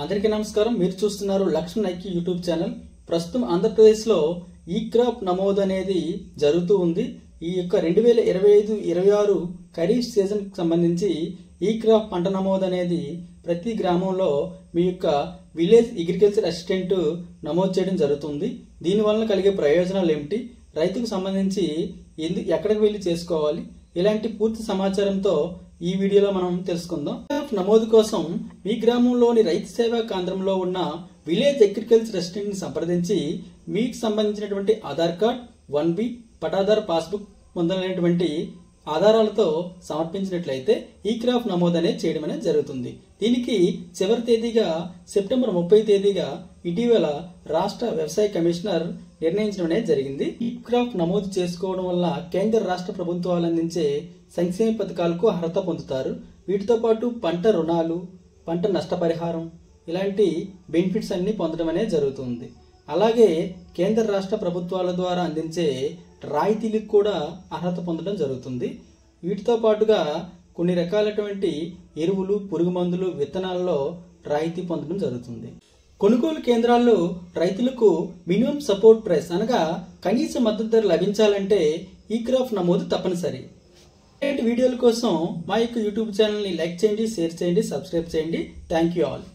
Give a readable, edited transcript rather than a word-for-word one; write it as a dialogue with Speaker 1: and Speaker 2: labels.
Speaker 1: అందరికీ నమస్కారం. మీరు చూస్తున్నారు లక్ష్మణ్ ఐక్యూ యూట్యూబ్ ఛానల్. ప్రస్తుతం ఆంధ్రప్రదేశ్లో ఈ క్రాప్ నమోదు అనేది జరుగుతూ ఉంది. ఈ యొక్క 2025-26 ఖరీఫ్ సీజన్కి సంబంధించి ఈ క్రాప్ పంట నమోదు అనేది ప్రతి గ్రామంలో మీ యొక్క విలేజ్ అగ్రికల్చర్ అసిస్టెంట్ నమోదు చేయడం జరుగుతుంది. దీనివల్ల కలిగే ప్రయోజనాలు ఏమిటి, రైతుకు సంబంధించి ఎక్కడికి వెళ్ళి చేసుకోవాలి, ఇలాంటి పూర్తి సమాచారంతో ఈ వీడియోలో మనం తెలుసుకుందాం. నమోదు కోసం మీ గ్రామంలోని రైతు సేవా కేంద్రంలో ఉన్న విలేజ్ అగ్రికల్చర్ అసిస్టెంట్ ని సంప్రదించి మీకు సంబంధించినటువంటి ఆధార్ కార్డ్, 1B, పటాదార్ పాస్బుక్ మొదలైనటువంటి ఆధారాలతో సమర్పించినట్లయితే ఈ క్రాప్ నమోదు అనేది చేయడం అనేది జరుగుతుంది. దీనికి చివరి తేదీగా సెప్టెంబర్ 30 తేదీగా ఇటీవల రాష్ట్ర వ్యవసాయ కమిషనర్ నిర్ణయించడం అనేది జరిగింది. ఈ క్రాప్ నమోదు చేసుకోవడం వల్ల కేంద్ర రాష్ట్ర ప్రభుత్వాలు అందించే సంక్షేమ పథకాలకు అర్హత పొందుతారు. వీటితో పాటు పంట రుణాలు, పంట నష్టపరిహారం ఇలాంటి బెనిఫిట్స్ అన్ని పొందడం అనేది జరుగుతుంది. అలాగే కేంద్ర రాష్ట్ర ప్రభుత్వాల ద్వారా అందించే రాయితీలకు కూడా అర్హత పొందడం జరుగుతుంది. వీటితో పాటుగా కొన్ని రకాలైనటువంటి ఎరువులు, పురుగు మందులు, విత్తనాల్లో రాయితీ పొందడం జరుగుతుంది. కొనుగోలు కేంద్రాల్లో రైతులకు మినిమం సపోర్ట్ ప్రైస్ అనగా కనీస మద్దతు ధర లభించాలంటే ఈ క్రాప్ నమోదు తప్పనిసరి. ఇలాంటి వీడియోల కోసం మా యొక్క యూట్యూబ్ ఛానల్ని లైక్ చేయండి, షేర్ చేయండి, సబ్స్క్రైబ్ చేయండి. Thank you all.